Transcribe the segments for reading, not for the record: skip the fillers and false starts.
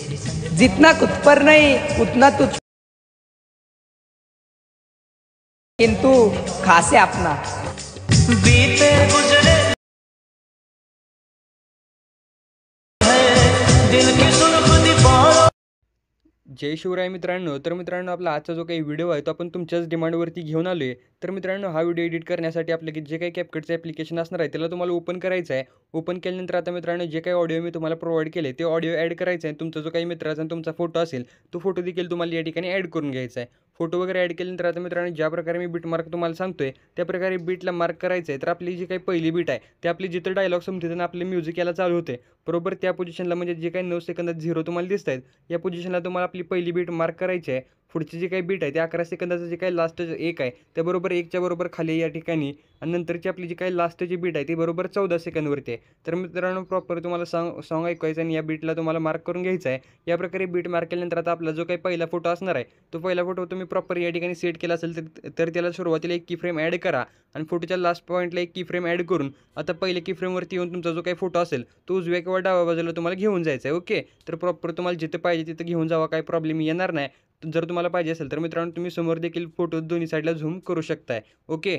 जितना कुछ पर नहीं उतना तुझ, किंतु खासे अपना बीते गुजरे दिल की सुर्ख दीवारों। जय शिवराय मित्रांनो. तर मित्रांनो, आपला आजचा जो काही व्हिडिओ आहे तो आपण तुमच्याच डिमांडवरती घेऊन आलो आहे. तर मित्रांनो, हा व्हिडिओ एडिट करण्यासाठी आपलं जे काही CapCutचं ॲप्लिकेशन असणार आहे त्याला तुम्हाला ओपन करायचं आहे. ओपन केल्यानंतर आता मित्रांनो, जे काही ऑडिओ मी तुम्हाला प्रोव्हाइड केले ते ऑडिओ ॲड करायचं आहे. तुमचा जो काही मित्राचा आणि तुमचा फोटो असेल तो फोटो देखील तुम्हाला या ठिकाणी ॲड करून घ्यायचा आहे. फोटो वगैरे ॲड केल्यानंतर आता मित्रांनो, ज्या प्रकारे मी बीट मार्क तुम्हाला सांगतोय त्या प्रकारे बीटला मार्क करायचं आहे. तर आपली जी काही पहिली बीट आहे ते आपली जिथं डायलॉग संपते आणि आपले म्युझिक याला चालू होते बरोबर त्या पोझिशनला, म्हणजे जे काही 9 सेकंदात 0 तुम्हाला दिसत आहेत या पोझिशनला तुम्हाला आपली पहिली बीट मार्क करायची आहे. पुढची जी काही बीट आहे ते 11 सेकंदाचं जे काही लास्ट एक आहे त्या बरोबर 1च्या बरोबर खाली या ठिकाणी, आणि नंतरची आपली जी काही लास्टची बीट आहे ती बरोबर 14 सेकंदवरती आहे. तर मित्रांनो, प्रॉपर तुम्हाला सॉन्ग ऐकायचं आणि या बीटला तुम्हाला मार्क करून घ्यायचं आहे. या प्रकारे बीट मार्क केल्यानंतर आता आपला जो काही पहिला फोटो असणार आहे तो पहिला फोटो तुम्ही प्रॉपर या ठिकाणी सेट केला असेल तर त्याला सुरुवातीला एक की फ्रेम ॲड करा आणि फोटोच्या लास्ट पॉईंटला एक की फ्रेम ॲड करून आता पहिल्या की फ्रेमवरती येऊन तुमचा जो काही फोटो असेल तो उजव्या किंवा डाव्या बाजूला तुम्हाला घेऊन जायचा आहे. ओके, तर प्रॉपर तुम्हाला जिथं पाहिजे तिथं घेऊन जावा, काही प्रॉब्लेम येणार नाही. जर तुम्हाला पाहिजे असेल तर मित्रांनो, तुम्ही समोर देखील फोटो दोन्ही साईडला झूम करू शकताय. ओके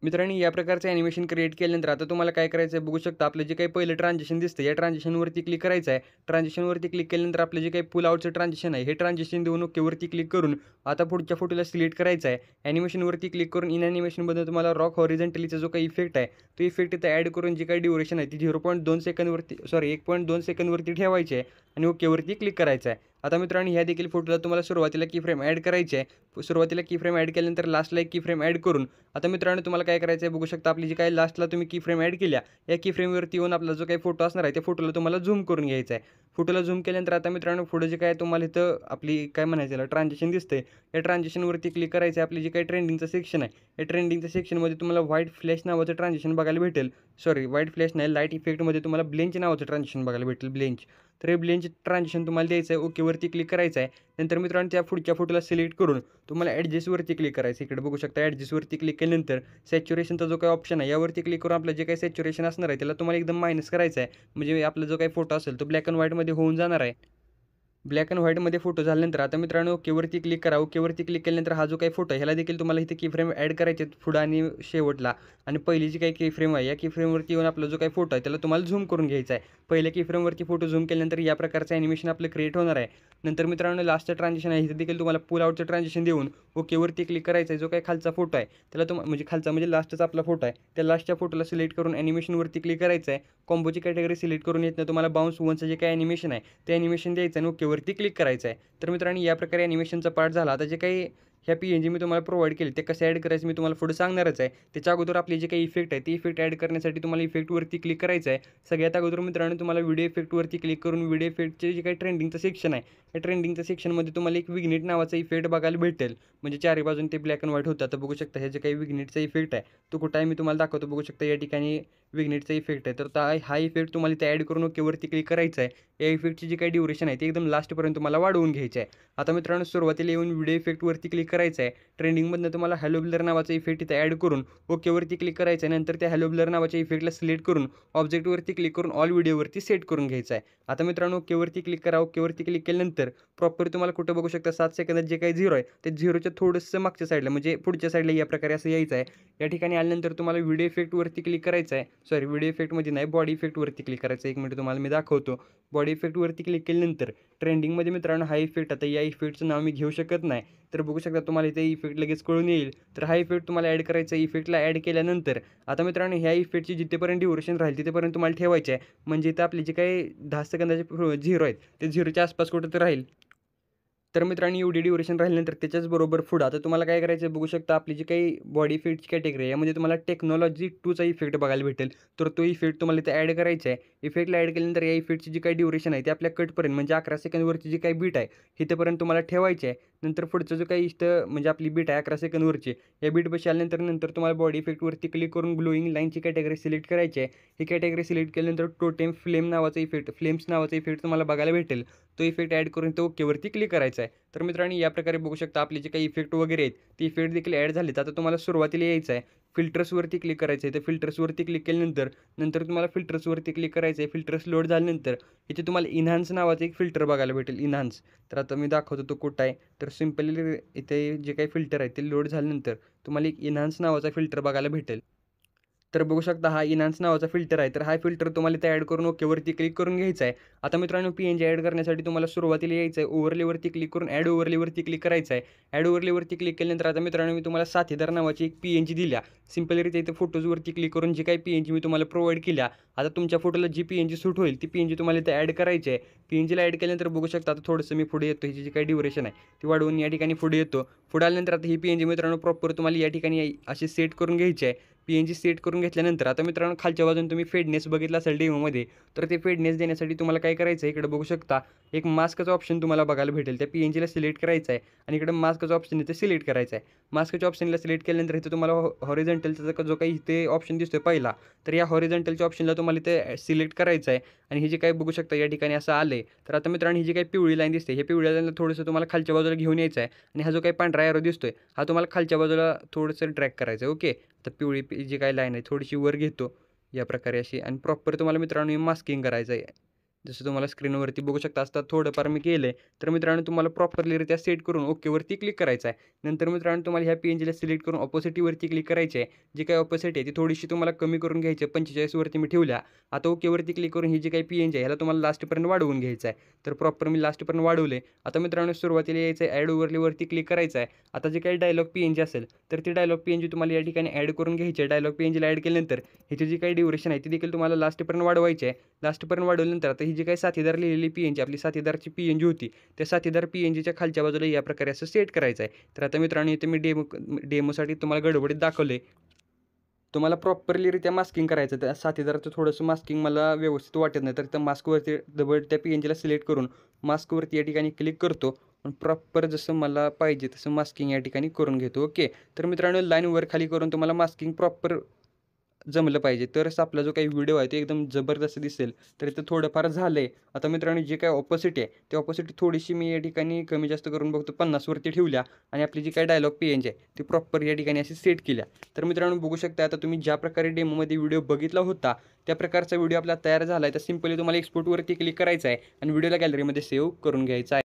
मित्रांनो, या प्रकारचं ॲनिमेशन क्रिएट केल्यानंतर आता तुम्हाला काय करायचं आहे बघू शकता. आपलं जे काही पहिलं ट्रान्झिशन दिसतं या ट्रान्झिशनवरती क्लिक करायचं आहे. ट्रान्झिशनवरती क्लिक केल्यानंतर आपलं जे काही पुल आउटचं ट्रान्झिशन आहे हे ट्रान्झिशन देऊन ओकेवरती क्लिक करून आता पुढच्या फोटोला सिलेक्ट करायचं आहे. ॲनिमेशनवरती क्लिक करून इन ॲनिमेशनमध्ये तुम्हाला रॉक हॉरिझॉन्टलीचा जो काही इफेक्ट आहे तो इफेक्ट इथं ॲड करून जी काही ड्युरेशन आहे ती 0.2 सेकंदवरती 1.2 सेकंदवरती ठेवायची आहे आणि ओकेवरती क्लिक करायचं आहे. आता मित्रांनो, ह्या देखील फोटोला तुम्हाला सुरुवातीला की फ्रेम ॲड करायची आहे. सुरुवातीला की फ्रेम ॲड केल्यानंतर लास्टला एक की फ्रेम ॲड करून आता मित्रांनो तुम्हाला काय करायचं आहे बघू शकता. आपली जी काही लास्टला तुम्ही की फ्रेम ॲड केल्या या की फ्रेमवरती येऊन आपला जो काही फोटो असणार आहे त्या फोटोला तुम्हाला झूम करून घ्यायचा आहे. फोटोला झूम केल्यानंतर आता मित्रांनो, पुढे जे काय तुम्हाला इथं आपली काय म्हणायचं त्याला ट्रान्झिशन दिसते या ट्रान्झिशनवरती क्लिक करायचं आहे. आपली जी काही ट्रेंडिंगचं सेक्शन आहे या ट्रेंडिंगच्या सेक्शनमध्ये तुम्हाला व्हाईट फ्लॅश नावाचं ट्रान्झिशन बघायला भेटेल. व्हाईट फ्लॅश नाही, लाईट इफेक्टमध्ये तुम्हाला ब्लेंच नावाचं ट्रान्झिशन बघायला भेटेल. ब्लेंच, तर हे ब्लेंच ट्रान्झिशन तुम्हाला द्यायचं आहे. ओकेवरती क्लिक करायचं आहे. नंतर मित्रांनो, त्या पुढच्या फोटोला सिलेक्ट करून तुम्हाला ॲडजस्टवरती क्लिक करायचं. इकडे बघू शकता ॲडजस्टवरती क्लिक केल्यानंतर सॅच्युरेशनचा जो काही ऑप्शन आहे यावरती क्लिक करून आपलं जे काही सॅच्युरेशन असणार आहे त्याला तुम्हाला एकदम मायनस करायचं आहे. म्हणजे आपला जो काही फोटो असेल तो ब्लॅक अँड व्हाईटमध्ये होऊन जाणार आहे. ब्लॅक अँड व्हाईटमध्ये फोटो झाल्यानंतर आता मित्रांनो ओकेवरती क्लिक करा. ओकेवरती क्लिक केल्यानंतर हा जो काही फोटो आहे ह्याला देखील तुम्हाला इथे की फ्रेम ॲड करायचे पुढं आणि शेवटला, आणि पहिली जी काही की फ्रेम आहे या की फ्रेमवरती येऊन आपला जो काही फोटो आहे त्याला तुम्हाला झूम करून घ्यायचा आहे. पहिल्या की फ्रेमवरती फोटो झूम केल्यानंतर या प्रकारचं ॲनिमेशन आपलं क्रिएट होणार आहे. नंतर मित्रांनो, लास्टचं ट्रान्झिशन आहे इथे देखील तुम्हाला पुल आउटचं ट्रान्झिशन देऊन ओकेवरती क्लिक करायचं आहे. जो काही खालचा फोटो आहे त्याला म्हणजे खालचा म्हणजे लास्टचा आपला फोटो आहे त्या लास्टच्या फोटोला सिलेक्ट करून ॲनिमेशनवरती क्लिक करायचं आहे. कॉम्बोची कॅटेगरी सिलेक्ट करून येत तुम्हाला बाउन्स वनचं जे काही ॲनिमेशन आहे ते ॲनिमेशन द्यायचं आणि ओकेवरती क्लिक करायचं आहे. तर मित्रांनो, या प्रकारे ॲनिमेशनचा पार्ट झाला. आता जे काही ह्या PNG मी तुम्हाला प्रोव्हाइड केले ते कसं ॲड करायचं मी तुम्हाला पुढे सांगणारच आहे. त्याच्या अगोदर आपली जे काही इफेक्ट आहे ते इफेक्ट ॲड करण्यासाठी तुम्हाला इफेक्टवरती क्लिक करायचं आहे. सगळ्यात अगोदर मित्रांनो, तुम्हाला व्हिडिओ इफेक्टवरती क्लिक करून व्हिडिओ इफेक्टचे जे काही ट्रेंडिंगचं सेक्शन आहे या ट्रेंडिंगच्या सेक्शनमध्ये तुम्हाला एक विग्नेट नावाचा इफेक्ट बघायला भेटेल. म्हणजे चारी बाजून ते ब्लॅक अँड व्हाईट होतं. तर बघू शकता हे जे काही विग्नेटचा इफेक्ट आहे तो कुठं आहे मी तुम्हाला दाखवतो. बघू शकता या ठिकाणी विग्नेटचा इफेक्ट आहे. तर हा इफेक्ट तुम्हाला इथे ॲड करून ओकेवरती क्लिक करायचा आहे. या इफेक्टची जी काही ड्युरेशन आहे ती एकदम लास्टपर्यंत तुम्हाला वाढवून घ्यायची आहे. आता मित्रांनो, सुरुवातीला येऊन व्हिडिओ इफेक्टवरती क्लिक करायचं आहे. ट्रेंडिंगमधनं तुम्हाला हॅलो ब्लर नावाचा इफेक्ट इथे ॲड करून ओकेवरती क्लिक करायचं आहे. नंतर त्या हॅलो ब्लर नावाच्या इफेक्टला सिलेक्ट करून ऑब्जेक्टवरती क्लिक करून ऑल व्हिडिओवरती सेट करून घ्यायचं आहे. आता मित्रांनो, ओकेवरती क्लिक करा. ओकेवरती क्लिक केल्यानंतर प्रॉपर तुम्हाला कुठं बघू शकता 7 सेकंदात जे काही 0 आहे ते 0च्या थोडंसं मागच्या साईडला म्हणजे पुढच्या साईडला या प्रकारे असं यायचं आहे. या ठिकाणी आल्यानंतर तुम्हाला व्हिडिओ इफेक्टवरती क्लिक करायचं आहे. व्हिडिओ इफेक्टमध्ये नाही, बॉडी इफेक्टवरती क्लिक करायचं. एक मिनिट तुम्हाला मी दाखवतो. बॉडी इफेक्टवरती क्लिक केल्यानंतर ट्रेंडिंगमध्ये मित्रांनो हा इफेक्ट, आता या इफेक्टचं नाव मी घेऊ शकत नाही तर बघू शकता तुम्हाला इथे इफेक्ट लगेच कळून येईल. तर हा इफेक्ट तुम्हाला ॲड करायचा. इफेक्टला ॲड केल्यानंतर आता मित्रांनो ह्या इफेक्टची जिथेपर्यंत ड्युरेशन राहील तिथेपर्यंत तुम्हाला ठेवायचे आहे. म्हणजे इथं आपले जे काही 10 सेकंदाचे 0 आहेत ते 0च्या आसपास कुठं तर राहील. तर मित्रांनो, एवढी ड्युरेशन राहिल्यानंतर त्याच्याच बरोबर पुढं आता तुम्हाला काय करायचं बघू शकता. आपली जी काही बॉडी इफेक्टची कॅटेगरी आहे यामध्ये तुम्हाला टेक्नॉलॉजी 2चा इफेक्ट बघायला भेटेल. तर तो इफेक्ट तुम्हाला इथे ॲड करायचा आहे. इफेक्टला ॲड केल्यानंतर या इफेक्टची जी काही ड्युरेशन आहे ते आपल्या कटपर्यंत म्हणजे 11 सेकंदवरची जी काही बीट आहे इथेपर्यंत तुम्हाला ठेवायची आहे. नंतर पुढचं जो काही म्हणजे आपली बीट आहे 11 सेकंदवरची या बीटपाशी आल्यानंतर तुम्हाला बॉडी इफेक्टवरती क्लिक करून ग्लोईंग लाईनची कॅटेगरी सिलेक्ट करायची आहे. ही कॅटेगरी सिलेक्ट केल्यानंतर टोटेम फ्लेम नावाचा इफेक्ट फ्लेम्स नावाचा इफेक्ट तुम्हाला बघायला भेटेल. तो इफेक्ट ॲड करून तो ओकेवरती क्लिक करायचा आहे. तर मित्रांनो, या प्रकारे बघू शकता आपले जे काही इफेक्ट वगैरे आहेत ते इफेक्ट देखील ॲड झालेत. आता तुम्हाला सुरुवातीला यायचं आहे. फिल्टर्सवरती क्लिक करायचं आहे. तर फिल्टर्सवरती क्लिक केल्यानंतर तुम्हाला फिल्टर्सवरती क्लिक करायचं आहे. फिल्टर्स लोड झाल्यानंतर इथे तुम्हाला इन्हान्स नावाचं एक फिल्टर बघायला भेटेल. इन्हान्स तर आता मी दाखवतो तो कुठं आहे. तर सिम्पली इथे जे काही फिल्टर आहे ते लोड झाल्यानंतर तुम्हाला एक इन्हान्स नावाचा फिल्टर बघायला भेटेल. तर बघू शकता हा इन्हान्स नावाचा फिल्टर आहे. तर हा फिल्टर तुम्हाला इथे ॲड करून ओकेवरती क्लिक करून घ्यायचा आहे. आता मित्रांनो PNG ॲड करण्यासाठी तुम्हाला सुरुवातीला यायचं आहे. ओव्हरलेवरती क्लिक करून ॲड ओव्हरलेवरती क्लिक करायचं आहे. ॲड ओव्हरलेवरती क्लिक केल्यानंतर आता मित्रांनो मी तुम्हाला साथीदार नावाची एक PNG दिल्या. सिम्पलरित्या इथे फोटोजवरती क्लिक करून जी काही PNG मी तुम्हाला प्रोव्हाइड केल्या, आता तुमच्या फोटोला जी PNG सूट होईल ती PNG तुम्हाला इथे ॲड करायची आहे. PNGला ॲड केल्यानंतर बघू शकता आता थोडंसं मी पुढे येतो. ह्याची जी काही ड्युरेशन आहे ती वाढवून या ठिकाणी पुढे येतो. पुढे आल्यानंतर आता ही PNG मित्रांनो प्रॉपर तुम्हाला या ठिकाणी अशी सेट करून घ्यायची आहे. PNG सेट करून घेतल्यानंतर आता मित्रांनो खालच्या बाजूने तुम्ही फेडनेस बघितला असेल डेमोमध्ये, तर ते फेडनेस देण्यासाठी तुम्हाला काय करायचं आहे, इकडे बघू शकता एक मास्कचा ऑप्शन तुम्हाला बघायला भेटेल. त्या PNGला सिलेक्ट करायचं आहे आणि इकडे मास्कचा ऑप्शन इथे सिलेक्ट करायचा आहे. मास्कच्या ऑप्शनला सिलेक्ट केल्यानंतर इथे तुम्हाला हॉरिझॉन्टलचा जो काही इथे ऑप्शन दिसतोय पहिला, तर या हॉरिझॉन्टलच्या ऑप्शनला तुम्हाला इथे सिलेक्ट करायचं आहे आणि हे जे काही बघू शकता या ठिकाणी असं आलं आहे. तर आता मित्रांनो ही जी काही पिवळी लाईन दिसते, हे पिवळ्या लाईनला थोडंसं तुम्हाला खालच्या बाजूला घेऊन यायचं आहे आणि हा जो काही पांढरा एरो दिसतोय हा तुम्हाला खालच्या बाजूला थोडंसं ट्रॅक करायचं आहे. ओके, तर पिवळी जी काही लाईन आहे थोडीशी वर घेतो या प्रकारे अशी आणि प्रॉपर तुम्हाला मित्रांनो मास्किंग करायचं आहे. जसं तुम्हाला स्क्रीनवरती बघू शकता असता थोडंफार मी केलं आहे. तर मित्रांनो तुम्हाला प्रॉपरलीरित्या सेट करून ओकेवरती क्लिक करायचं आहे. नंतर मित्रांनो तुम्हाला ह्या PNGला सिलेक्ट करून ऑपोसिटीवरती क्लिक करायचे आहे. जी काही ऑपोसिट आहे ती थोडीशी तुम्हाला कमी करून घ्यायची आहे. 45वरती मी ठेवल्या. आता ओकेवरती क्लिक करून ही जी काही PNG आहे ह्याला तुम्हाला लास्टपर्यंत वाढवून घ्यायचं आहे. तर प्रॉपर मी लास्टपर्यंत वाढवले. आता मित्रांनो सुरुवातीला यायचं आहे, ॲड ओव्हरलेवरती क्लिक करायचं आहे. आता जे काही डायलॉग PNG असेल तर ती डायलॉग PNG तुम्हाला या ठिकाणी ॲड करून घ्यायची आहे. डायलॉग PNGला ॲड केल्यानंतर ह्याची जी काही ड्युरेशन आहे ती देखील तुम्हाला लास्टपर्यंत वाढवायची आहे. लास्टपर्यंत वाढवल्यानंतर आता ही जी काही साथीदार लिहिलेली PNG आपली साथीदारची PNG होती, त्या साथीदार PNGच्या खालच्या बाजूला या प्रकारे असं सेट करायचं आहे. तर आता मित्रांनो इथे मी डेमोसाठी तुम्हाला गडबडीत दाखवले. तुम्हाला प्रॉपरलीरित्या मास्किंग करायचं. त्या साथीदाराचं थोडंसं मास्किंग मला व्यवस्थित वाटत नाही, तर त्या मास्कवरती डबल त्या PNGला सिलेक्ट करून मास्कवरती या ठिकाणी क्लिक करतो. प्रॉपर जसं मला पाहिजे तसं मास्किंग या ठिकाणी करून घेतो. ओके, तर मित्रांनो लाईन वर खाली करून तुम्हाला मास्किंग प्रॉपर जमलं पाहिजे, तरच आपला जो काही व्हिडिओ आहे तो एकदम जबरदस्त दिसेल. तर इथं थोडंफार झालं आहे. आता मित्रांनो जे काही ऑपोसिट आहे ते ऑपोसिट थोडीशी मी या ठिकाणी कमी जास्त करून बघतो 50वरती ठेवल्या आणि आपली जी काही डायलॉग PNG आहे ती प्रॉपर या ठिकाणी अशी सेट केल्या. तर मित्रांनो बघू शकता आता तुम्ही ज्या प्रकारे डेमोमध्ये व्हिडिओ बघितला होता त्या प्रकारचा व्हिडिओ आपला तयार झाला आहे. तर सिम्पली तुम्हाला एक्सपोर्टवरती क्लिक करायचं आहे आणि व्हिडिओला गॅलरीमध्ये सेव्ह करून घ्यायचा आहे.